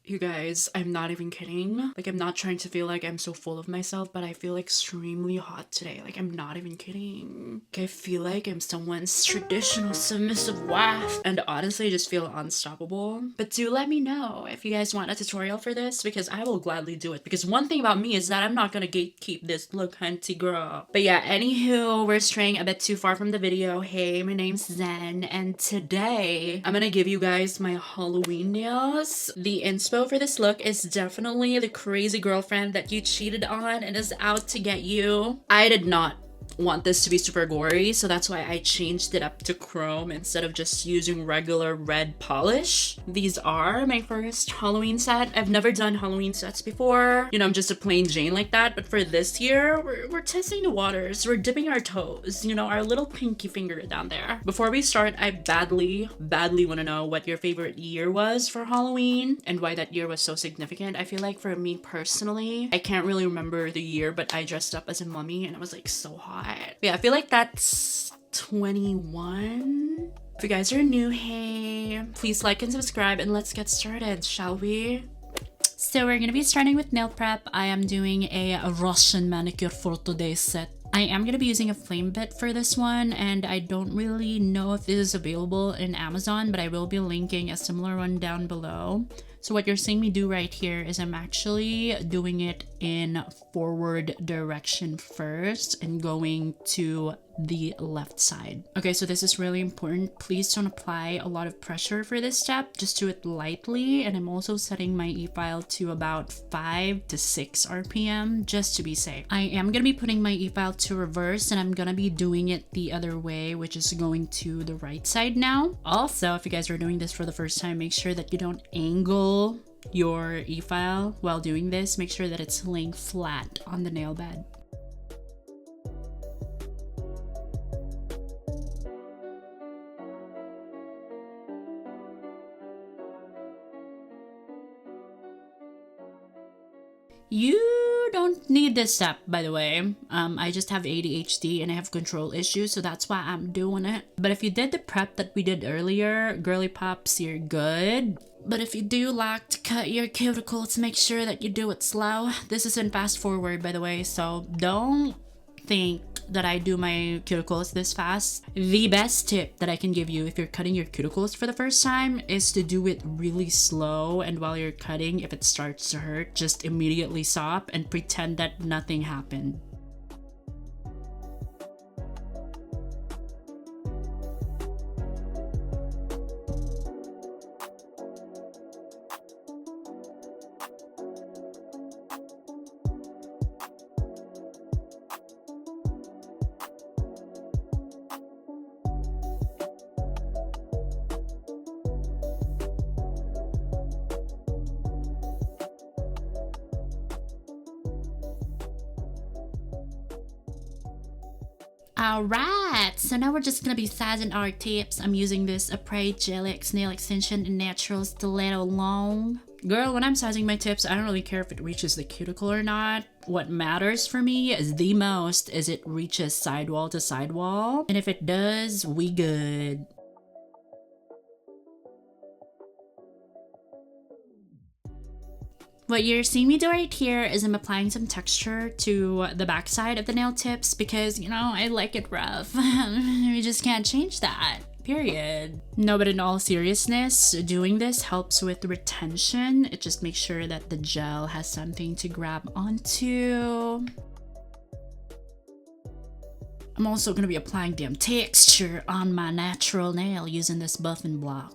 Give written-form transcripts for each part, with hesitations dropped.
You guys, I'm not even kidding. Like, I'm not trying to feel like I'm so full of myself, but I feel extremely hot today. Like, I'm not even kidding. Like, I feel like I'm someone's traditional submissive wife. And honestly, I just feel unstoppable. But do let me know if you guys want a tutorial for this, because I will gladly do it. Because one thing about me is that I'm not gonna gatekeep this look, hunty girl. But yeah, anywho, we're straying a bit too far from the video. Hey, my name's Zen, and today I'm gonna give you guys my Halloween nails. The inspo for this look is definitely the crazy girlfriend that you cheated on and is out to get you. I did not want this to be super gory, so that's why I changed it up to chrome instead of just using regular red polish. These are my first Halloween set. I've never done Halloween sets before. You know, I'm just a plain Jane like that, but for this year, we're testing the waters. We're dipping our toes, you know, our little pinky finger down there. Before we start, I badly want to know what your favorite year was for Halloween and why that year was so significant. I feel like for me personally, I can't really remember the year, but I dressed up as a mummy and I was like so hot. Yeah, I feel like that's 21. If you guys are new, hey, please like and subscribe and let's get started, shall we? So we're gonna be starting with nail prep. I am doing a Russian manicure for today's set. I am gonna be using a flame bit for this one, and I don't really know if this is available in Amazon, but I will be linking a similar one down below. So what you're seeing me do right here is I'm actually doing it in forward direction first and going to the left side. Okay, so this is really important. Please don't apply a lot of pressure for this step. Just do it lightly. And I'm also setting my e-file to about 5 to 6 RPM just to be safe. I am going to be putting my e-file to reverse, and I'm going to be doing it the other way, which is going to the right side now. Also, if you guys are doing this for the first time, make sure that you don't angle your e-file while doing this. Make sure that it's laying flat on the nail bed. You don't need this step, by the way. I just have ADHD and I have control issues, so that's why I'm doing it. But if you did the prep that we did earlier, girly pops, you're good. But if you do like to cut your cuticles, make sure that you do it slow. This isn't fast forward, by the way, so don't think that I do my cuticles this fast. The best tip that I can give you if you're cutting your cuticles for the first time is to do it really slow, and while you're cutting, if it starts to hurt, just immediately stop and pretend that nothing happened. Alright, so now we're just gonna be sizing our tips. I'm using this Apres Gel X Nail Extension in Natural Stiletto Long. Girl, when I'm sizing my tips, I don't really care if it reaches the cuticle or not. What matters for me is the most is it reaches sidewall to sidewall. And if it does, we good. What you're seeing me do right here is I'm applying some texture to the backside of the nail tips because, you know, I like it rough. We just can't change that. Period. No, but in all seriousness, doing this helps with retention. It just makes sure that the gel has something to grab onto. I'm also going to be applying damn texture on my natural nail using this buffing block.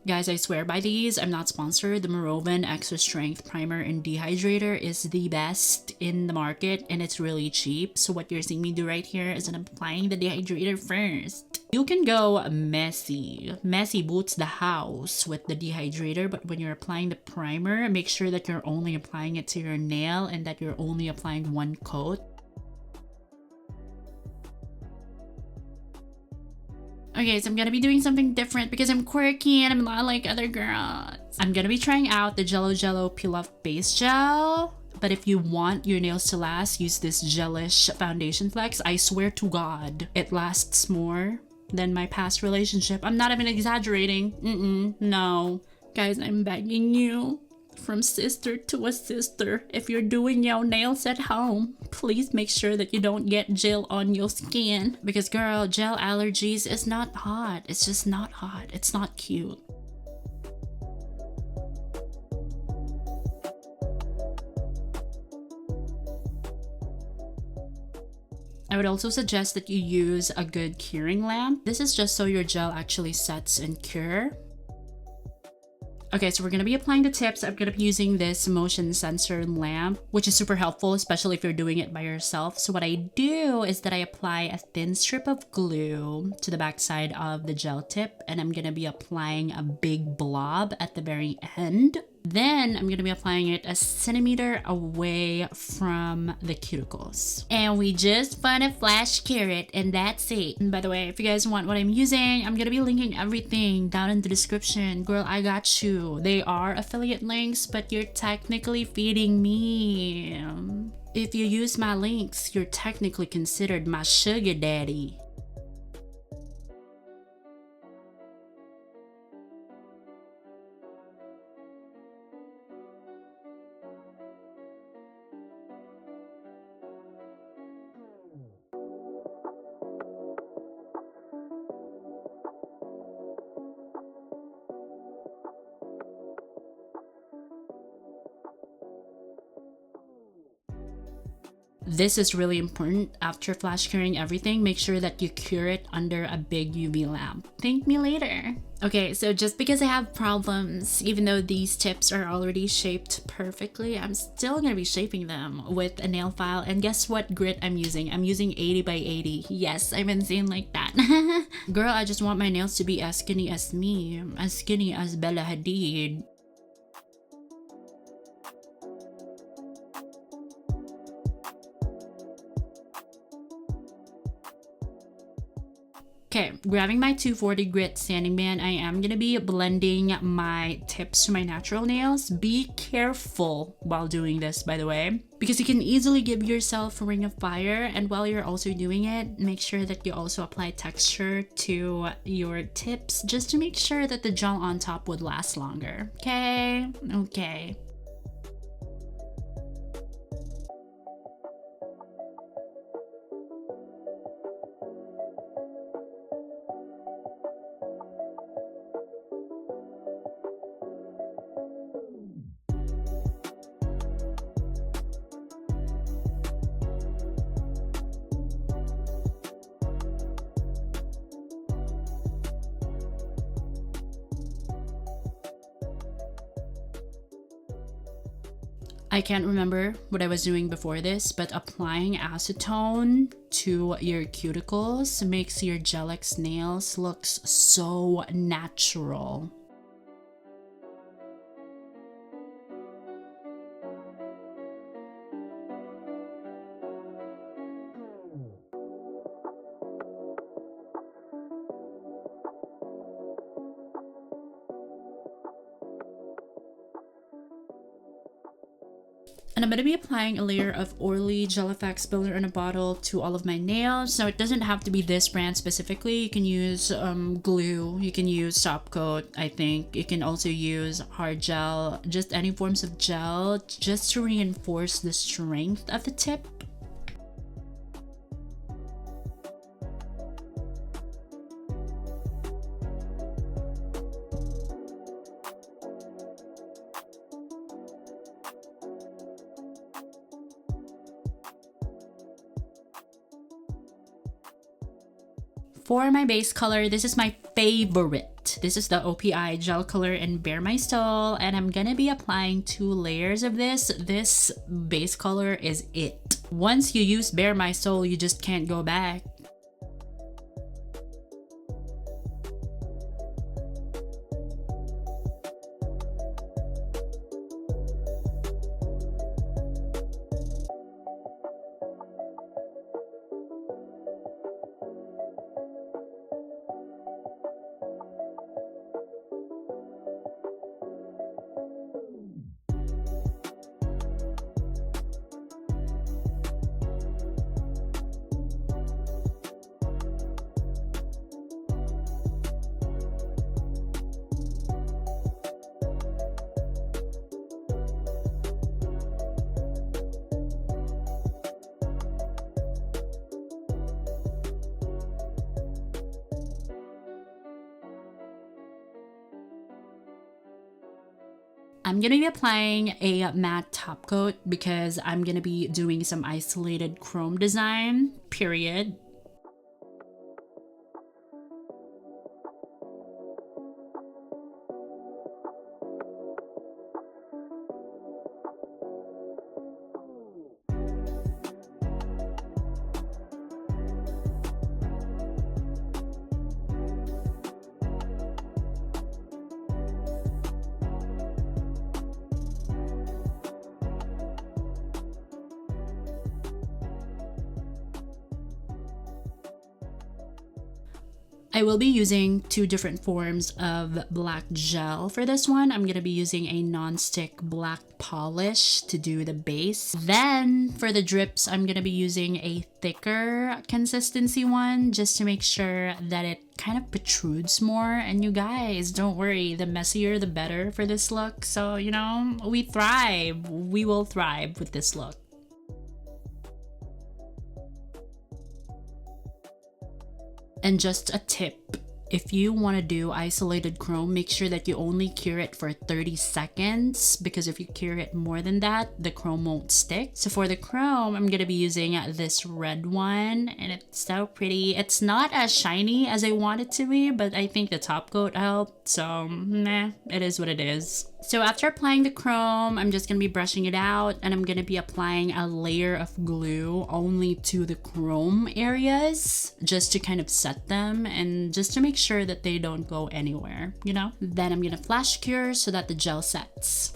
Guys, I swear by these. I'm not sponsored. The Morovan Extra Strength Primer and Dehydrator is the best in the market and it's really cheap. So what you're seeing me do right here is that I'm applying the dehydrator first. You can go messy. Messy boots the house with the dehydrator, but when you're applying the primer, make sure that you're only applying it to your nail and that you're only applying one coat. Okay, so I'm gonna be doing something different because I'm quirky and I'm not like other girls. I'm gonna be trying out the Jello Peel Off Base Gel. But if you want your nails to last, use this gelish foundation flex. I swear to God, it lasts more than my past relationship. I'm not even exaggerating. No. Guys, I'm begging you. From sister to a sister, if you're doing your nails at home, please make sure that you don't get gel on your skin. Because girl, gel allergies is not hot. It's just not hot. It's not cute. I would also suggest that you use a good curing lamp. This is just so your gel actually sets and cure. Okay, so we're gonna be applying the tips. I'm gonna be using this motion sensor lamp, which is super helpful, especially if you're doing it by yourself. So what I do is that I apply a thin strip of glue to the backside of the gel tip, and I'm gonna be applying a big blob at the very end. Then I'm gonna be applying it a centimeter away from the cuticles. And we just wanna flash cure it, and that's it. And by the way, if you guys want what I'm using, I'm gonna be linking everything down in the description. Girl, I got you. They are affiliate links, but you're technically feeding me. If you use my links, you're technically considered my sugar daddy. This is really important. After flash curing everything, make sure that you cure it under a big UV lamp. Thank me later. Okay, so just because I have problems, even though these tips are already shaped perfectly, I'm still gonna be shaping them with a nail file. And guess what grit I'm using? I'm using 80 by 80. Yes, I'm insane like that. Girl, I just want my nails to be as skinny as me, as skinny as Bella Hadid. Okay, grabbing my 240 grit sanding band, I am gonna be blending my tips to my natural nails. Be careful while doing this, by the way, because you can easily give yourself a ring of fire. And while you're also doing it, make sure that you also apply texture to your tips, just to make sure that the gel on top would last longer. Okay? Okay. I can't remember what I was doing before this, but applying acetone to your cuticles makes your Gel-X nails look so natural. And I'm going to be applying a layer of Orly Gel Effects Builder in a bottle to all of my nails. Now, it doesn't have to be this brand specifically. You can use glue. You can use top coat, I think. You can also use hard gel, just any forms of gel, just to reinforce the strength of the tip. For my base color, this is my favorite. This is the OPI gel color in Bare My Soul, and I'm gonna be applying 2 layers of this. This base color is it. Once you use Bare My Soul, you just can't go back. I'm gonna be applying a matte top coat because I'm gonna be doing some isolated chrome design, period. I will be using two different forms of black gel for this one. I'm going to be using a non-stick black polish to do the base. Then for the drips, I'm going to be using a thicker consistency one just to make sure that it kind of protrudes more. And you guys, don't worry, the messier the better for this look. So, you know, we thrive. We will thrive with this look. And just a tip, if you want to do isolated chrome, make sure that you only cure it for 30 seconds because if you cure it more than that, the chrome won't stick. So for the chrome, I'm going to be using this red one and it's so pretty. It's not as shiny as I want it to be, but I think the top coat helped. So meh, it is what it is. So after applying the chrome, I'm just going to be brushing it out and I'm going to be applying a layer of glue only to the chrome areas just to kind of set them and just to make sure that they don't go anywhere, you know? Then I'm going to flash cure so that the gel sets.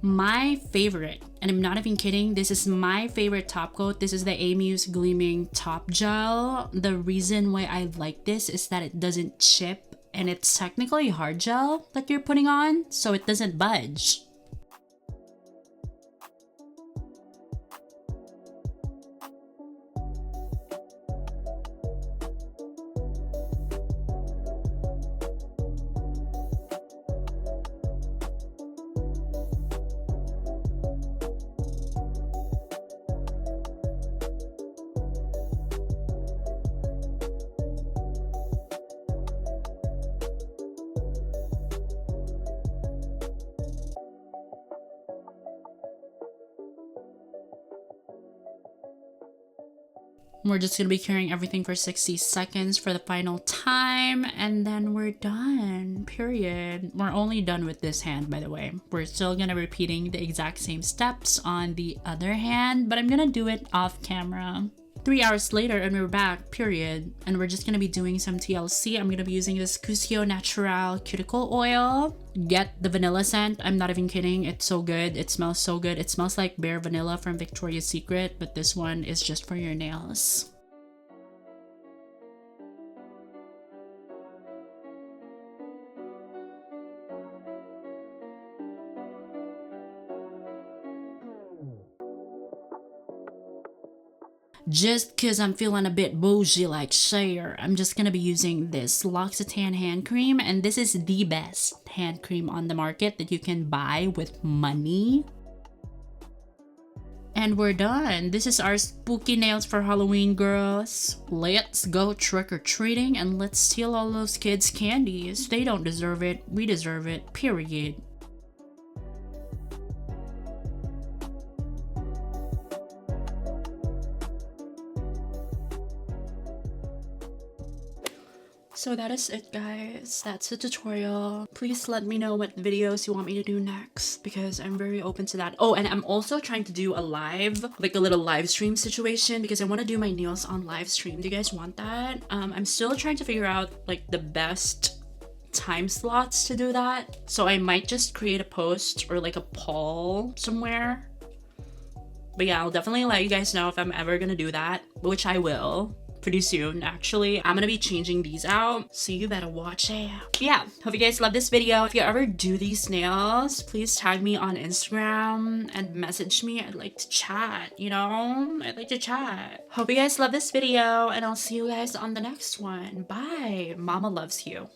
My favorite, and I'm not even kidding, this is my favorite top coat. This is the Amuse Gleaming Top Gel. The reason why I like this is that it doesn't chip and it's technically hard gel that you're putting on, so it doesn't budge. We're just gonna be curing everything for 60 seconds for the final time, and then we're done, period. We're only done with this hand, by the way. We're still gonna repeating the exact same steps on the other hand, but I'm gonna do it off camera. 3 hours later and we're back, period. And we're just gonna be doing some TLC. I'm gonna be using this Cusio Natural Cuticle Oil. Get the vanilla scent. I'm not even kidding. It's so good. It smells so good. It smells like bare vanilla from Victoria's Secret, but this one is just for your nails. Just cause I'm feeling a bit bougie like Cher, I'm just gonna be using this L'Occitane hand cream, and this is the best hand cream on the market that you can buy with money. And we're done. This is our spooky nails for Halloween, girls. Let's go trick-or-treating and let's steal all those kids' candies. They don't deserve it. We deserve it. Period. So that is it, guys. That's the tutorial. Please let me know what videos you want me to do next, because I'm very open to that. Oh, and I'm also trying to do a live, like a little live stream situation, because I want to do my nails on live stream. Do you guys want that? I'm still trying to figure out like the best time slots to do that. So I might just create a post or like a poll somewhere. But yeah, I'll definitely let you guys know if I'm ever gonna do that, which I will. Pretty soon, actually. I'm gonna be changing these out, so you better watch out. Yeah, hope you guys love this video. If you ever do these nails, please tag me on Instagram and message me. I'd like to chat, you know? I'd like to chat. Hope you guys love this video, and I'll see you guys on the next one. Bye. Mama loves you.